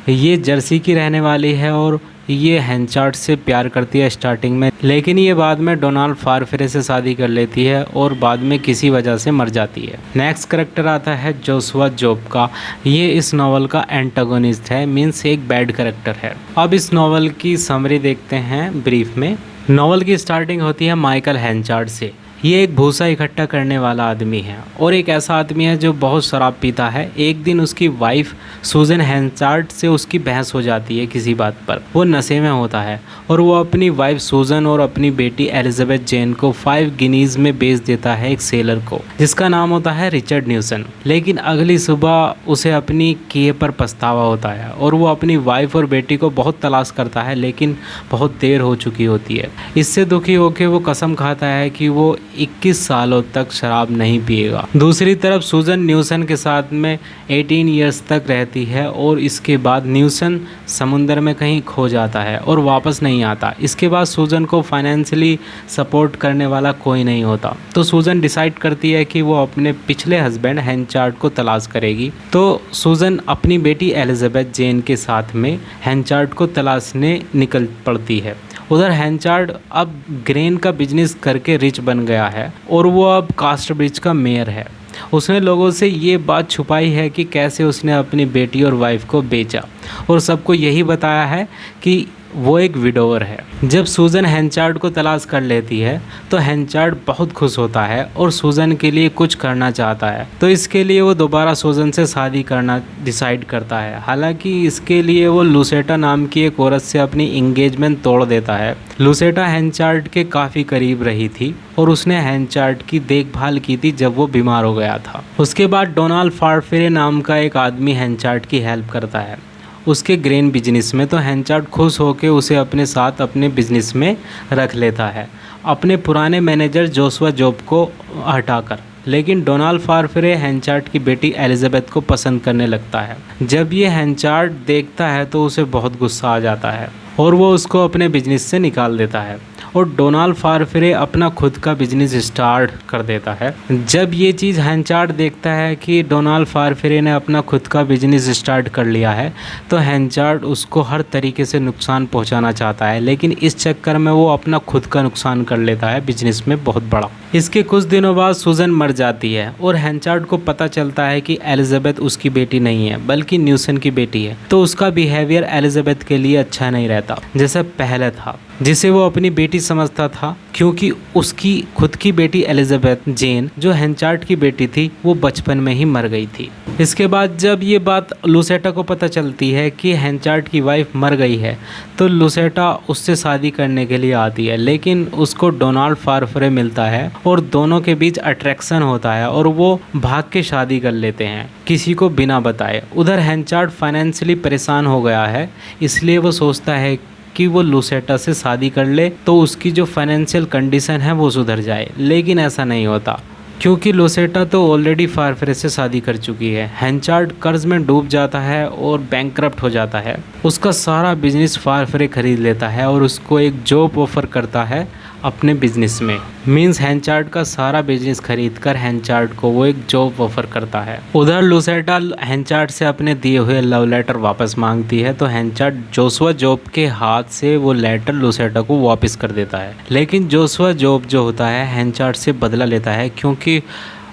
A: ये जर्सी की रहने वाली है और ये हेंचार्ड से प्यार करती है स्टार्टिंग में, लेकिन ये बाद में डोनाल्ड फारफ्रे से शादी कर लेती है और बाद में किसी वजह से मर जाती है। नेक्स्ट करेक्टर आता है जोशुआ जॉब का। ये इस नॉवल का एंटागोनिस्ट है, मीन्स एक बैड करेक्टर है। अब इस नॉवल की समरी देखते हैं ब्रीफ में। नॉवल की स्टार्टिंग होती है माइकल हेंचार्ड से। ये एक भूसा इकट्ठा करने वाला आदमी है और एक ऐसा आदमी है जो बहुत शराब पीता है। एक दिन उसकी वाइफ सूजन हेंचार्ड से उसकी बहस हो जाती है किसी बात पर। वो नशे में होता है और वो अपनी वाइफ सूजन और अपनी बेटी एलिजाबेथ जेन को 5 गिनीज में बेच देता है एक सेलर को जिसका नाम होता है रिचर्ड न्यूसन। लेकिन अगली सुबह उसे अपनी किए पर पछतावा होता है और वो अपनी वाइफ और बेटी को बहुत तलाश करता है, लेकिन बहुत देर हो चुकी होती है। इससे दुखी होकर वो कसम खाता है कि वो 21 सालों तक शराब नहीं पिएगा। दूसरी तरफ सूजन न्यूसन के साथ में 18 इयर्स तक रहती है और इसके बाद न्यूसन समुंदर में कहीं खो जाता है और वापस नहीं आता। इसके बाद सूजन को फाइनेंशियली सपोर्ट करने वाला कोई नहीं होता, तो सूजन डिसाइड करती है कि वो अपने पिछले हस्बैंड हेंचार्ड को तलाश करेगी। तो सूजन अपनी बेटी एलिजाबेथ जेन के साथ में हेंचार्ड को तलाशने निकल पड़ती है। उधर हेंचार्ड अब ग्रेन का बिजनेस करके रिच बन गया है और वो अब कास्टरब्रिज का मेयर है। उसने लोगों से ये बात छुपाई है कि कैसे उसने अपनी बेटी और वाइफ को बेचा और सबको यही बताया है कि वो एक विडोवर है। जब सूजन हेंचार्ड को तलाश कर लेती है तो हेंचार्ड बहुत खुश होता है और सूजन के लिए कुछ करना चाहता है, तो इसके लिए वो दोबारा सूजन से शादी करना डिसाइड करता है। हालांकि इसके लिए वो लुसेटा नाम की एक औरत से अपनी इंगेजमेंट तोड़ देता है। लुसेटा हेंचार्ड के काफ़ी करीब रही थी और उसने हेंचार्ड की देखभाल की थी जब वो बीमार हो गया था। उसके बाद डोनाल्ड फारफ्रे नाम का एक आदमी हेंचार्ड की हेल्प करता है उसके ग्रेन बिजनेस में, तो हेंचार्ड खुश होकर उसे अपने साथ अपने बिजनेस में रख लेता है अपने पुराने मैनेजर जोशुआ जॉब को हटाकर। लेकिन डोनाल्ड फारफ्रे हेंचार्ड की बेटी एलिजाबेथ को पसंद करने लगता है। जब ये हेंचार्ड देखता है तो उसे बहुत गुस्सा आ जाता है और वो उसको अपने बिजनेस से निकाल देता है और डोनाल्ड फारफ्रे अपना खुद का बिजनेस स्टार्ट कर देता है। जब ये चीज़ हेंचार्ड देखता है कि डोनाल्ड फारफ्रे ने अपना खुद का बिजनेस स्टार्ट कर लिया है, तो हेंचार्ड उसको हर तरीके से नुकसान पहुंचाना चाहता है, लेकिन इस चक्कर में वो अपना खुद का नुकसान कर लेता है बिजनेस में बहुत बड़ा। इसके कुछ दिनों बाद सूजन मर जाती है और हेंचार्ड को पता चलता है कि एलिजाबेथ उसकी बेटी नहीं है बल्कि न्यूसन की बेटी है। तो उसका बिहेवियर एलिजाबेथ के लिए अच्छा नहीं रहता जैसा पहले था, जिसे वो अपनी बेटी समझता था, क्योंकि उसकी खुद की बेटी एलिजाबेथ जेन जो हेंचार्ड की बेटी थी वो बचपन में ही मर गई थी। इसके बाद जब ये बात लुसेटा को पता चलती है कि हेंचार्ड की वाइफ मर गई है, तो लुसेटा उससे शादी करने के लिए आती है, लेकिन उसको डोनाल्ड फारफ्रे मिलता है और दोनों के बीच अट्रैक्शन होता है और वो भाग के शादी कर लेते हैं किसी को बिना बताए। उधर हेंचार्ड फाइनेंशियली परेशान हो गया है, इसलिए वो सोचता है कि वो लुसेटा से शादी कर ले तो उसकी जो फाइनेंशियल कंडीशन है वो सुधर जाए, लेकिन ऐसा नहीं होता क्योंकि लुसेटा तो ऑलरेडी फारफ्रे से शादी कर चुकी है। हेंचार्ड कर्ज में डूब जाता है और बैंकक्रप्ट हो जाता है। उसका सारा बिजनेस फारफ्रे खरीद लेता है और उसको एक जॉब ऑफर करता है अपने बिजनेस में। मींस हेंचार्ड का सारा बिजनेस खरीद कर हेंचार्ड को वो एक जॉब ऑफर करता है। उधर लुसेटा हेंचार्ड से अपने दिए हुए लव लेटर वापस मांगती है, तो हेंचार्ड जोशुआ जॉब के हाथ से वो लेटर लुसेटा को वापस कर देता है। लेकिन जोशुआ जॉब जो होता है हेंचार्ड से बदला लेता है, क्योंकि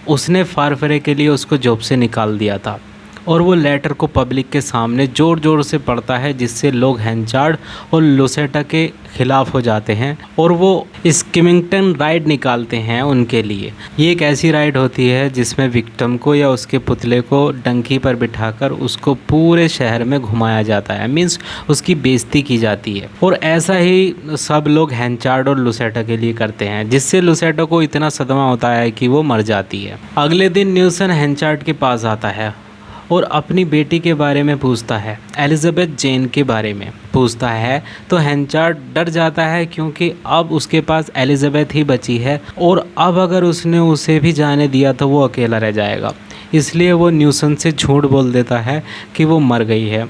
A: उसने फारफ्रे के लिए उसको जॉब से निकाल दिया था। और वो लेटर को पब्लिक के सामने ज़ोर ज़ोर से पढ़ता है, जिससे लोग हेंचार्ड और लुसेटा के खिलाफ हो जाते हैं और वो स्किमिंगटन राइड निकालते हैं उनके लिए। ये एक ऐसी राइड होती है जिसमें विक्टिम को या उसके पुतले को डंकी पर बिठाकर उसको पूरे शहर में घुमाया जाता है, मीन्स उसकी बेइज्जती की जाती है। और ऐसा ही सब लोग हेंचार्ड और लुसेटा के लिए करते हैं, जिससे लुसेटा को इतना सदमा होता है कि वो मर जाती है। अगले दिन न्यूसन हेंचार्ड के पास आता है और अपनी बेटी के बारे में पूछता है, एलिजाबेथ जेन के बारे में पूछता है। तो हेंचार्ड डर जाता है, क्योंकि अब उसके पास एलिजाबेथ ही बची है और अब अगर उसने उसे भी जाने दिया तो वो अकेला रह जाएगा। इसलिए वो न्यूसन से झूठ बोल देता है कि वो मर गई है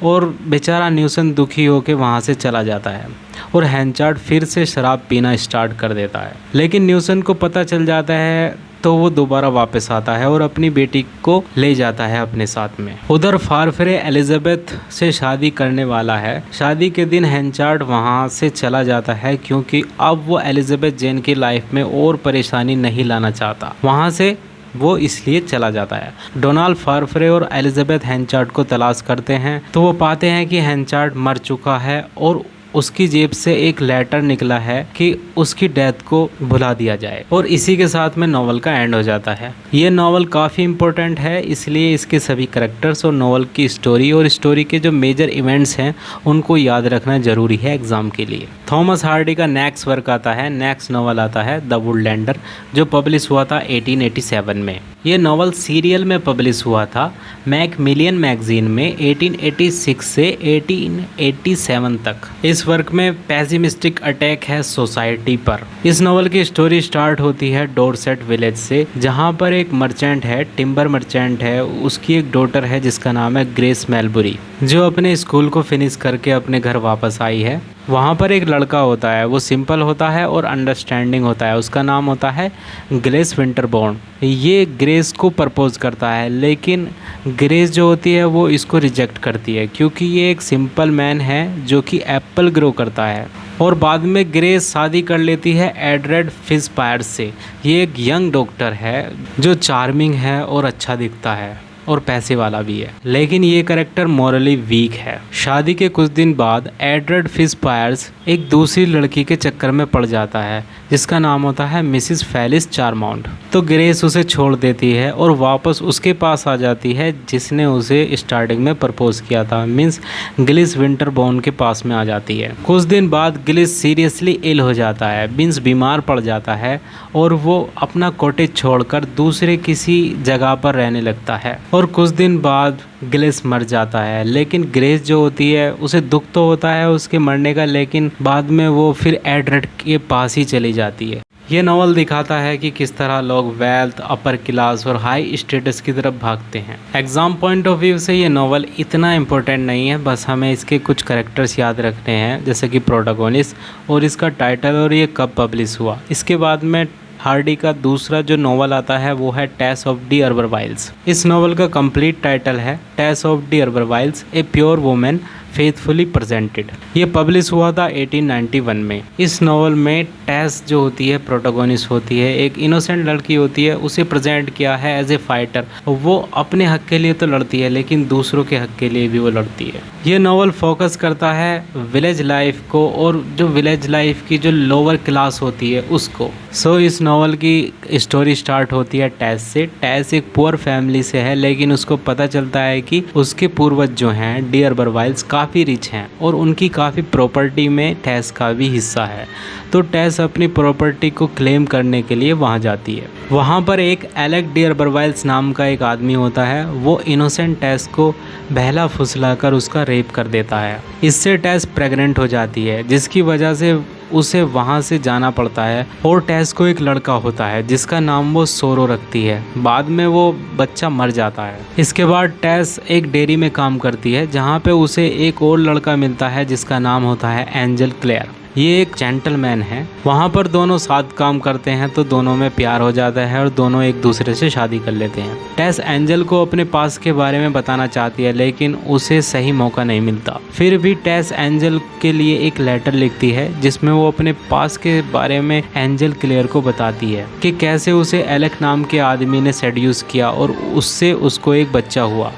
A: और बेचारा न्यूसन दुखी होकर वहाँ से चला जाता है और हेंचार्ड फिर से शराब पीना स्टार्ट कर देता है। लेकिन न्यूसन को पता चल जाता है, तो वो दोबारा वापस आता है और अपनी बेटी को ले जाता है अपने साथ में। उधर फारफ्रे एलिजाबेथ से शादी करने वाला है। शादी के दिन हेंचार्ड वहाँ से चला जाता है, क्योंकि अब वो एलिजाबेथ जेन की लाइफ में और परेशानी नहीं लाना चाहता। वहाँ से वो इसलिए चला जाता है। डोनाल्ड फारफ्रे और एलिजाबेथ हेंचार्ड को तलाश करते हैं, तो वो पाते हैं कि हेंचार्ड मर चुका है और उसकी जेब से एक लेटर निकला है कि उसकी डेथ को भुला दिया जाए। और इसी के साथ में नॉवल का एंड हो जाता है। ये नॉवल काफ़ी इम्पोर्टेंट है, इसलिए इसके सभी करैक्टर्स और नॉवल की स्टोरी और स्टोरी के जो मेजर इवेंट्स हैं उनको याद रखना ज़रूरी है एग्ज़ाम के लिए। थॉमस हार्डी का नेक्स्ट वर्क आता है, नेक्स्ट नॉवल आता है द वुडलैंडर, जो पब्लिश हुआ था 1887 में। ये नॉवल सीरियल में पब्लिश हुआ था मैकमिलियन मैगजीन में 1886 से 1887 तक। इस वर्क में पेसिमिस्टिक अटैक है सोसाइटी पर। इस नॉवल की स्टोरी स्टार्ट होती है डोरसेट विलेज से, जहाँ पर एक मर्चेंट है, टिम्बर मर्चेंट है। उसकी एक डॉटर है जिसका नाम है ग्रेस मेलबुरी, जो अपने स्कूल को फिनिश करके अपने घर वापस आई है। वहाँ पर एक लड़का होता है, वो सिंपल होता है और अंडरस्टैंडिंग होता है। उसका नाम होता है ग्रेस विंटरबॉर्न। ये ग्रेस को प्रपोज करता है, लेकिन ग्रेस जो होती है वो इसको रिजेक्ट करती है, क्योंकि ये एक सिंपल मैन है जो कि एप्पल ग्रो करता है। और बाद में ग्रेस शादी कर लेती है एडरेड फिशपायर्स से। ये एक यंग डॉक्टर है जो चार्मिंग है और अच्छा दिखता है और पैसे वाला भी है, लेकिन ये कैरेक्टर मॉरली वीक है। शादी के कुछ दिन बाद एडवर्ड फिशपायर्स एक दूसरी लड़की के चक्कर में पड़ जाता है, जिसका नाम होता है मिसिस फेलिस चारमाउंट। तो ग्रेस उसे छोड़ देती है और वापस उसके पास आ जाती है जिसने उसे स्टार्टिंग में प्रपोज किया था, मीन्स ग्लिस विंटरबॉर्न के पास में आ जाती है। कुछ दिन बाद ग्लिस सीरियसली इल हो जाता है, मीन्स बीमार पड़ जाता है और वो अपना कॉटेज छोड़कर दूसरे किसी जगह पर रहने लगता है। और कुछ दिन बाद ग्लेस मर जाता है, लेकिन ग्रेस जो होती है उसे दुख तो होता है उसके मरने का, लेकिन बाद में वो फिर एडरेड के पास ही चली जाती है। ये नॉवल दिखाता है कि किस तरह लोग वेल्थ, अपर क्लास और हाई स्टेटस की तरफ भागते हैं। एग्जाम पॉइंट ऑफ व्यू से ये नॉवल इतना इम्पोर्टेंट नहीं है, बस हमें इसके कुछ कैरेक्टर्स याद रखने हैं, जैसे कि प्रोटोगोनिस्ट और इसका टाइटल और ये कब पब्लिश हुआ। इसके बाद में हार्डी का दूसरा जो नॉवल आता है वो है टेस ऑफ दी अर्बरवाइल्स। इस नॉवल का कंप्लीट टाइटल है Tess of the Urbervilles, a pure woman faithfully presented. ये पब्लिश हुआ था 1891 में। इस नॉवल में टेस जो होती है प्रोटोगोनिस्ट होती है, एक इनोसेंट लड़की होती है, उसे प्रेजेंट किया है एज ए फाइटर। वो अपने हक के लिए तो लड़ती है लेकिन दूसरों के हक के लिए भी वो लड़ती है। ये नॉवल फोकस करता है विलेज लाइफ को और जो विलेज लाइफ की जो लोअर क्लास होती है उसको। सो इस नॉवल की स्टोरी स्टार्ट होती है टेस से। टेस एक पुअर फैमिली से है लेकिन उसको पता चलता है कि उसके पूर्वज जो हैं डियर बरवाइल्स काफ़ी रिच हैं और उनकी काफ़ी प्रॉपर्टी में टेस का भी हिस्सा है। तो टेस अपनी प्रॉपर्टी को क्लेम करने के लिए वहाँ जाती है। वहाँ पर एक एलेक डियर बरवाइल्स नाम का एक आदमी होता है। वो इनोसेंट टेस को बहला फुसला कर उसका रेप कर देता है। इससे टेस प्रेग्नेंट हो जाती है जिसकी वजह से उसे वहाँ से जाना पड़ता है। और टेस को एक लड़का होता है जिसका नाम वो सोरो रखती है। बाद में वो बच्चा मर जाता है। इसके बाद टेस एक डेयरी में काम करती है जहाँ पे उसे एक और लड़का मिलता है जिसका नाम होता है एंजल क्लेयर। ये एक जेंटलमैन है। वहाँ पर दोनों साथ काम करते हैं तो दोनों में प्यार हो जाता है और दोनों एक दूसरे से शादी कर लेते हैं। टेस एंजल को अपने पास के बारे में बताना चाहती है लेकिन उसे सही मौका नहीं मिलता। फिर भी टेस एंजल के लिए एक लेटर लिखती है जिसमें वो अपने पास के बारे में एंजल क्लेयर को बताती है कि कैसे उसे एलेक नाम के आदमी ने सेड्यूस किया और उससे उसको एक बच्चा हुआ।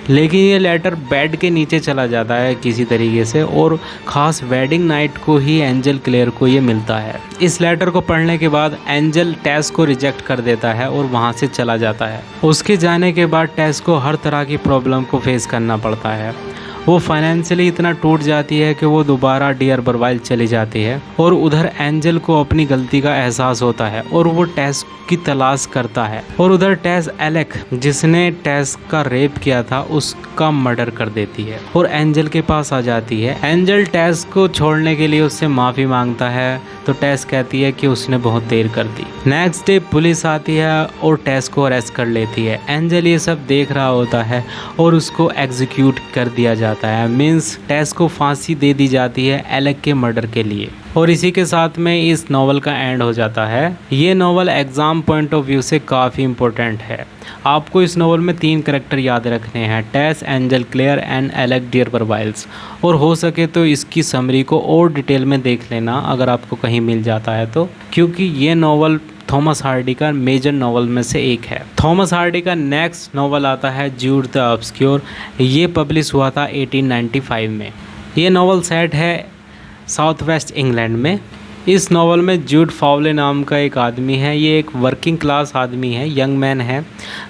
A: लेकिन ये लेटर बेड के नीचे चला जाता है किसी तरीके से और ख़ास वेडिंग नाइट को ही एंजल क्लेयर को ये मिलता है। इस लेटर को पढ़ने के बाद एंजल टेस को रिजेक्ट कर देता है और वहाँ से चला जाता है। उसके जाने के बाद टेस को हर तरह की प्रॉब्लम को फेस करना पड़ता है। वो फाइनेंशियली इतना टूट जाती है कि वो दोबारा डियर बरवाइल चली जाती है और उधर एंजल को अपनी गलती का एहसास होता है और वो टेस की तलाश करता है। और उधर टेस एलेक जिसने टेस का रेप किया था उसका मर्डर कर देती है और एंजल के पास आ जाती है। एंजल टेस को छोड़ने के लिए उससे माफ़ी मांगता है तो टेस कहती है कि उसने बहुत देर कर दी। नेक्स्ट डे पुलिस आती है और टेस को अरेस्ट कर लेती है। एंजल ये सब देख रहा होता है और उसको एग्जीक्यूट कर दिया जाता है। मीन्स टेस को फांसी दे दी जाती है एलेक के मर्डर के लिए। और इसी के साथ में इस नॉवल का एंड हो जाता है। ये novel exam point of view से काफ़ी इम्पोर्टेंट है। आपको इस नॉवल में 3 करैक्टर याद रखने हैं, Tess, Angel Clare and Alec d'Urbervilles. और हो सके तो इसकी समरी को और डिटेल में देख लेना अगर आपको कहीं मिल जाता है तो, क्योंकि ये नॉवल थॉमस हार्डी का मेजर नॉवल में से एक है। थॉमस हार्डी का नेक्स्ट नॉवल आता है ज्यूड द ऑब्सक्योर। ये पब्लिश हुआ था 1895 में। ये नॉवल सेट है साउथ वेस्ट इंग्लैंड में। इस नॉवल में ज्यूड फावले नाम का एक आदमी है। ये एक वर्किंग क्लास आदमी है, यंग मैन है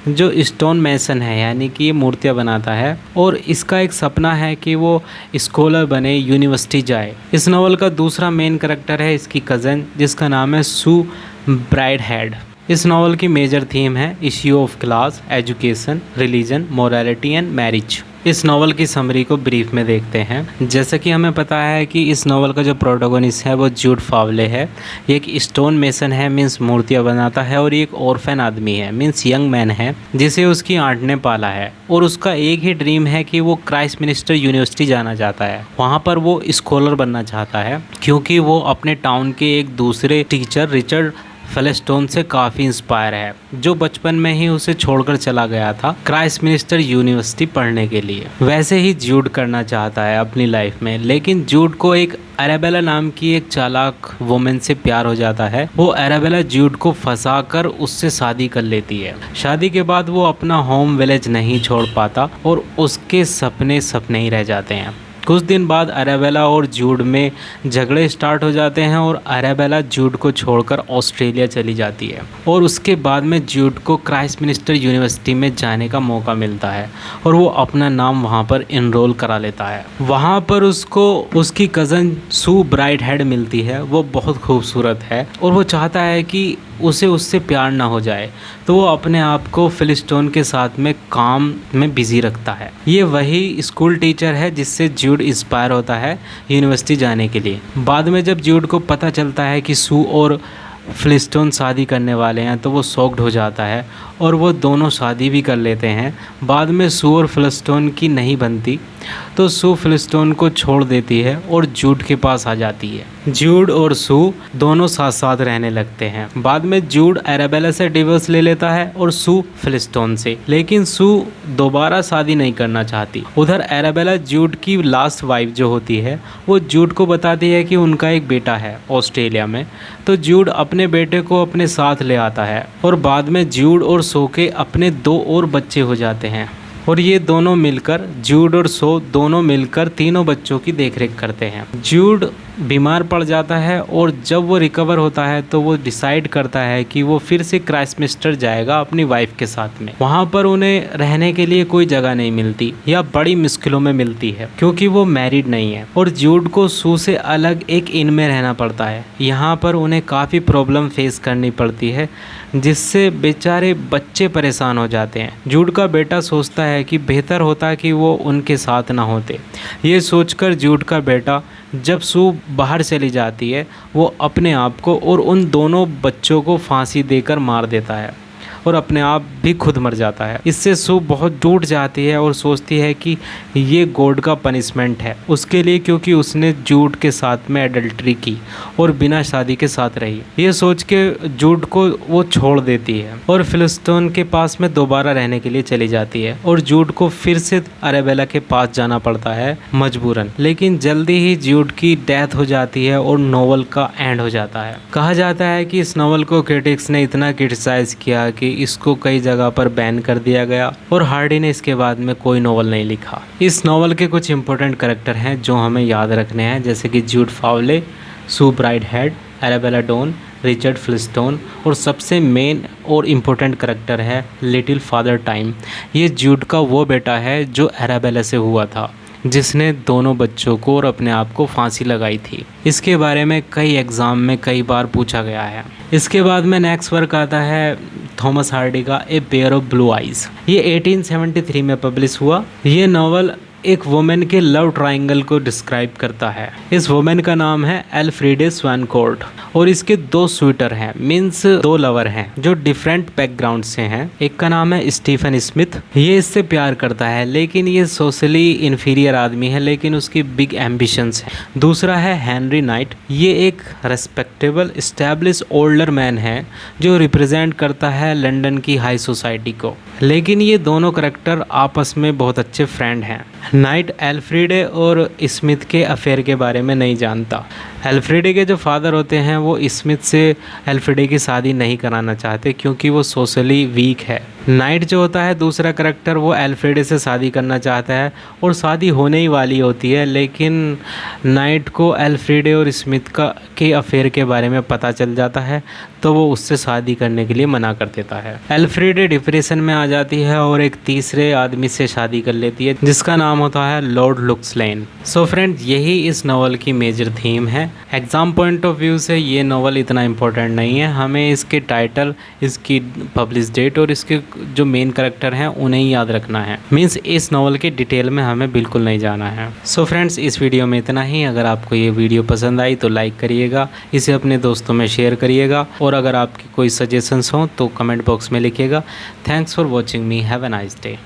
A: जो स्टोन मेसन है, यानी कि ये मूर्तियाँ बनाता है और इसका एक सपना है कि वो स्कॉलर बने, यूनिवर्सिटी जाए। इस नॉवल का दूसरा मेन करैक्टर है इसकी कज़न जिसका नाम है सू ब्राइडहेड। इस नॉवल की मेजर थीम है issue of class, education, religion, morality and marriage. इस नॉवल की समरी को ब्रीफ में देखते हैं। जैसा कि हमें पता है कि इस नॉवल का जो प्रोटोगोनिस्ट है वो ज्यूड फावले है। ये एक स्टोन मेसन है, मीन्स मूर्तियाँ बनाता है, और ये एक ऑर्फन आदमी है, मीन्स यंग मैन है जिसे उसकी आंट ने पाला है। और उसका एक ही ड्रीम है कि वो क्राइस्ट मिनिस्टर यूनिवर्सिटी जाना चाहता है। वहाँ पर वो स्कॉलर बनना चाहता है क्योंकि वो अपने टाउन के एक दूसरे टीचर रिचर्ड फेलेस्टोन से काफ़ी इंस्पायर है, जो बचपन में ही उसे छोड़कर चला गया था क्राइस्ट मिनिस्टर यूनिवर्सिटी पढ़ने के लिए। वैसे ही ज्यूड करना चाहता है अपनी लाइफ में, लेकिन ज्यूड को एक अरेबेला नाम की एक चालाक वुमेन से प्यार हो जाता है। वो अरेबेला ज्यूड को फंसाकर उससे शादी कर लेती है। शादी के बाद वो अपना होम विलेज नहीं छोड़ पाता और उसके सपने ही रह जाते हैं। कुछ दिन बाद अरेबेला और ज्यूड में झगड़े स्टार्ट हो जाते हैं और अरेबेला ज्यूड को छोड़कर ऑस्ट्रेलिया चली जाती है। और उसके बाद में ज्यूड को क्राइस्ट मिनिस्टर यूनिवर्सिटी में जाने का मौका मिलता है और वो अपना नाम वहाँ पर इनरोल करा लेता है। वहाँ पर उसको उसकी कज़न सू ब्राइडहेड मिलती है। वो बहुत खूबसूरत है और वो चाहता है कि उसे उससे प्यार ना हो जाए, तो वो अपने आप को फिलिस्टोन के साथ में काम में बिजी रखता है। ये वही स्कूल टीचर है जिससे ज्यूड इंस्पायर होता है यूनिवर्सिटी जाने के लिए। बाद में जब ज्यूड को पता चलता है कि सू और फ्लिस्टोन शादी करने वाले हैं तो वो शॉक्ड हो जाता है और वो दोनों शादी भी कर लेते हैं। बाद में सू और फ्लिस्टोन की नहीं बनती तो सू फ्लिस्टोन को छोड़ देती है और जूड के पास आ जाती है। जूड और सू दोनों साथ साथ रहने लगते हैं। बाद में जूड एराबेला से डिवोर्स ले लेता है और सू फ्लिस्टोन से, लेकिन सू दोबारा शादी नहीं करना चाहती। उधर एराबेला जूड की लास्ट वाइफ जो होती है वो जूड को बताती है कि उनका एक बेटा है ऑस्ट्रेलिया में, तो जूड अपने बेटे को अपने साथ ले आता है और बाद में जूड और सो के अपने 2 और बच्चे हो जाते हैं और ये दोनों मिलकर, जूड और सो दोनों मिलकर तीनों बच्चों की देखरेख करते हैं। जूड बीमार पड़ जाता है और जब वो रिकवर होता है तो वो डिसाइड करता है कि वो फिर से क्राइस्टमिस्टर जाएगा अपनी वाइफ के साथ में। वहाँ पर उन्हें रहने के लिए कोई जगह नहीं मिलती या बड़ी मुश्किलों में मिलती है क्योंकि वो मैरिड नहीं है और जूड को सू से अलग एक इन में रहना पड़ता है। यहाँ पर उन्हें काफ़ी प्रॉब्लम फेस करनी पड़ती है जिससे बेचारे बच्चे परेशान हो जाते हैं। जूड का बेटा सोचता है कि बेहतर होता कि वो उनके साथ ना होते। ये सोचकर जूड का बेटा जब सू बाहर चली जाती है वो अपने आप को और उन दोनों बच्चों को फांसी देकर मार देता है और अपने आप भी खुद मर जाता है। इससे सू बहुत टूट जाती है और सोचती है कि ये गॉड का पनिशमेंट है उसके लिए क्योंकि उसने जूड के साथ में एडल्ट्री की और बिना शादी के साथ रही। ये सोच के जूड को वो छोड़ देती है और फिलिस्टोन के पास में दोबारा रहने के लिए चली जाती है और जूड को फिर से अरेबेला के पास जाना पड़ता है मजबूरन। लेकिन जल्दी ही जूड की डेथ हो जाती है और नॉवल का एंड हो जाता है। कहा जाता है कि इस नॉवल को क्रिटिक्स ने इतना क्रिटिसाइज किया कि इसको कई जगह पर बैन कर दिया गया और हार्डी ने इसके बाद में कोई नॉवल नहीं लिखा। इस नॉवल के कुछ इंपॉर्टेंट कैरेक्टर हैं जो हमें याद रखने हैं, जैसे कि जूड फावले, सू ब्राइडहेड, एराबेला डॉन, रिचर्ड फ्लिस्टोन और सबसे मेन और इम्पोर्टेंट कैरेक्टर है लिटिल फादर टाइम। ये जूड का वो बेटा है जो एराबेला से हुआ था जिसने दोनों बच्चों को और अपने आप को फांसी लगाई थी। इसके बारे में कई एग्ज़ाम में कई बार पूछा गया है। इसके बाद में नेक्स्ट वर्क आता है थॉमस हार्डी का ए पेयर ऑफ ब्लू आइज़। ये 1873 में पब्लिश हुआ। ये नॉवल एक वुमेन के लव ट्रायंगल को डिस्क्राइब करता है। इस वुमेन का नाम है एल्फ्रीडे स्वानकोर्ट और इसके 2 स्वीटर हैं, मीन्स 2 लवर हैं जो डिफरेंट बैकग्राउंड से हैं। एक का नाम है स्टीफन स्मिथ, ये इससे प्यार करता है लेकिन ये सोशली इन्फीरियर आदमी है लेकिन उसकी बिग एम्बिशंस हैं। दूसरा है हेनरी नाइट, ये एक रेस्पेक्टेबल एस्टैब्लिश ओल्डर मैन है जो रिप्रेजेंट करता है लंदन की हाई सोसाइटी को, लेकिन ये दोनों करेक्टर आपस में बहुत अच्छे फ्रेंड हैं। नाइट एल्फ्रीडे और स्मिथ के अफेयर के बारे में नहीं जानता। एल्फ्रीडे के जो फादर होते हैं वो स्मिथ से एल्फ्रीडे की शादी नहीं कराना चाहते क्योंकि वो सोशली वीक है। नाइट जो होता है दूसरा करेक्टर, वो एल्फ्रेडे से शादी करना चाहता है और शादी होने ही वाली होती है, लेकिन नाइट को एल्फ्रेडे और स्मिथ के अफेयर के बारे में पता चल जाता है तो वो उससे शादी करने के लिए मना कर देता है। एल्फ्रेडे डिप्रेशन में आ जाती है और एक तीसरे आदमी से शादी कर लेती है जिसका नाम होता है लॉर्ड लुक्सलेन। सो फ्रेंड, यही इस नॉवल की मेजर थीम है। एग्ज़ाम पॉइंट ऑफ व्यू से ये नॉवल इतना इम्पोर्टेंट नहीं है, हमें इसके टाइटल, इसकी पब्लिश डेट और इसके जो मेन कैरेक्टर हैं उन्हें ही याद रखना है। मीन्स इस नॉवल के डिटेल में हमें बिल्कुल नहीं जाना है। सो फ्रेंड्स, इस वीडियो में इतना ही। अगर आपको ये वीडियो पसंद आई तो लाइक करिएगा, इसे अपने दोस्तों में शेयर करिएगा और अगर आपकी कोई सजेशंस हों तो कमेंट बॉक्स में लिखिएगा। Thanks for watching me, have a nice day.